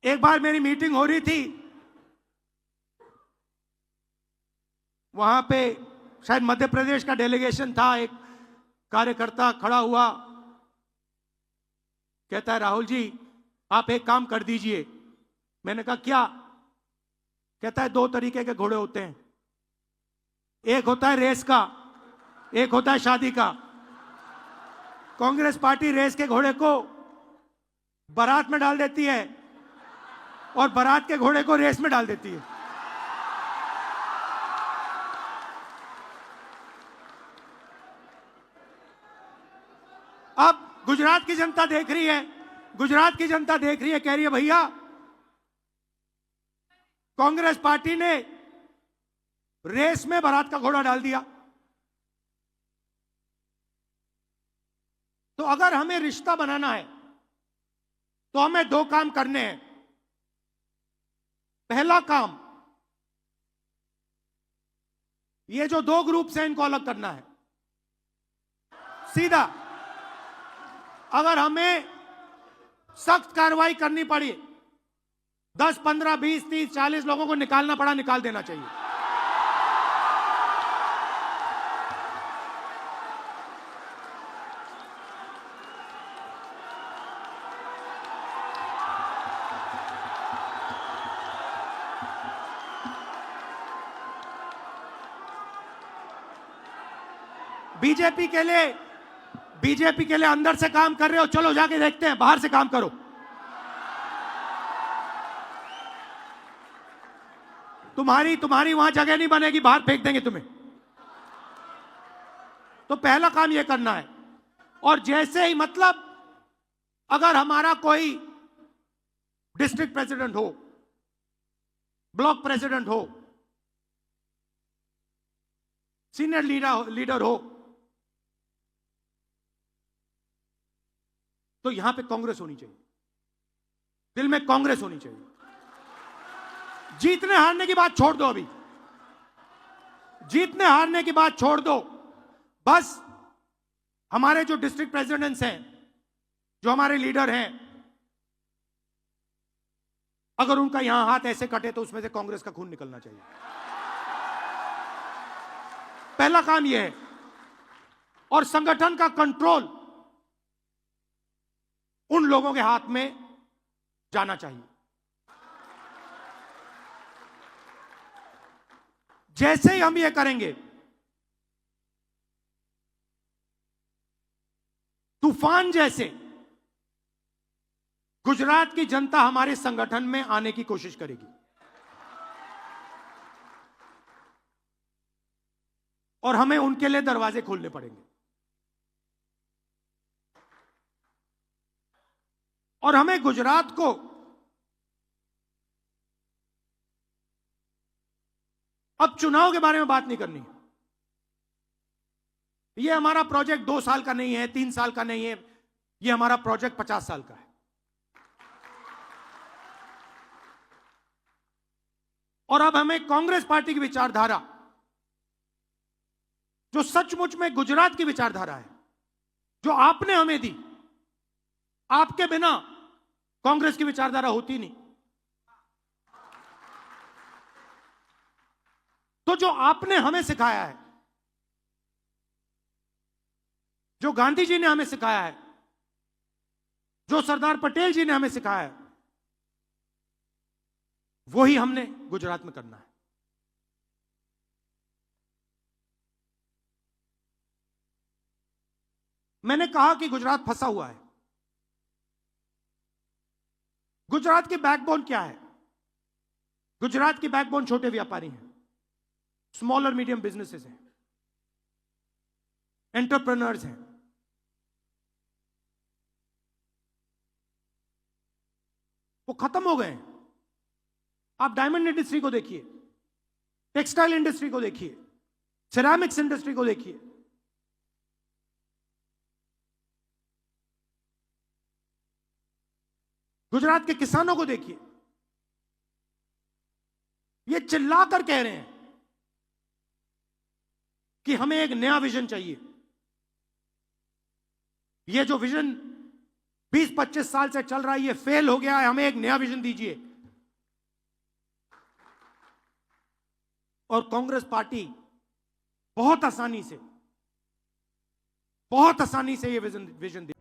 एक बार मेरी मीटिंग हो रही थी, वहां पे शायद मध्य प्रदेश का डेलीगेशन था। एक कार्यकर्ता खड़ा हुआ, कहता है राहुल जी आप एक काम कर दीजिए। मैंने कहा क्या? कहता है 2 तरीके के घोड़े होते हैं, एक होता है रेस का, एक होता है शादी का। कांग्रेस पार्टी रेस के घोड़े को बारात में डाल देती है और बारात के घोड़े को रेस में डाल देती है। अब गुजरात की जनता देख रही है, गुजरात की जनता देख रही है, कह रही है भैया कांग्रेस पार्टी ने रेस में बारात का घोड़ा डाल दिया। तो अगर हमें रिश्ता बनाना है तो हमें 2 काम करने हैं। पहला काम, ये जो 2 ग्रुप्स हैं इनको अलग करना है सीधा। अगर हमें सख्त कार्रवाई करनी पड़ी, 10, 15, 20, 30, 40 लोगों को निकालना पड़ा, निकाल देना चाहिए। बीजेपी के लिए अंदर से काम कर रहे हो, चलो जाके देखते हैं, बाहर से काम करो। तुम्हारी वहां जगह नहीं बनेगी, बाहर फेंक देंगे तुम्हें। तो पहला काम यह करना है। और जैसे ही, मतलब अगर हमारा कोई डिस्ट्रिक्ट प्रेसिडेंट हो, ब्लॉक प्रेसिडेंट हो, सीनियर लीडर हो, तो यहां पे कांग्रेस होनी चाहिए, दिल में कांग्रेस होनी चाहिए। जीतने हारने की बात छोड़ दो, अभी जीतने हारने की बात छोड़ दो। बस हमारे जो डिस्ट्रिक्ट प्रेसिडेंट्स हैं, जो हमारे लीडर हैं, अगर उनका यहां हाथ ऐसे कटे तो उसमें से कांग्रेस का खून निकलना चाहिए। पहला काम यह है। और संगठन का कंट्रोल उन लोगों के हाथ में जाना चाहिए। जैसे ही हम ये करेंगे, तूफान जैसे गुजरात की जनता हमारे संगठन में आने की कोशिश करेगी। और हमें उनके लिए दरवाजे खोलने पड़ेंगे। और हमें गुजरात को अब चुनाव के बारे में बात नहीं करनी है। यह हमारा प्रोजेक्ट 2 साल का नहीं है, 3 साल का नहीं है, यह हमारा प्रोजेक्ट 50 साल का है। और अब हमें कांग्रेस पार्टी की विचारधारा, जो सचमुच में गुजरात की विचारधारा है, जो आपने हमें दी, आपके बिना कांग्रेस की विचारधारा होती नहीं। तो जो आपने हमें सिखाया है, जो गांधी जी ने हमें सिखाया है, जो सरदार पटेल जी ने हमें सिखाया है, वही हमने गुजरात में करना है। मैंने कहा कि गुजरात फंसा हुआ है। गुजरात की बैकबोन क्या है? गुजरात की बैकबोन छोटे व्यापारी हैं, स्मॉल और मीडियम बिजनेसेस हैं, एंटरप्रेन्योर्स हैं। वो खत्म हो गए हैं। आप डायमंड इंडस्ट्री को देखिए, टेक्सटाइल इंडस्ट्री को देखिए, सिरेमिक्स इंडस्ट्री को देखिए। गुजरात के किसानों को देखिए, ये चिल्लाकर कह रहे हैं कि हमें एक नया विजन चाहिए। ये जो विजन 20-25 साल से चल रहा है, ये फेल हो गया है, हमें एक नया विजन दीजिए। और कांग्रेस पार्टी बहुत आसानी से ये विजन दी।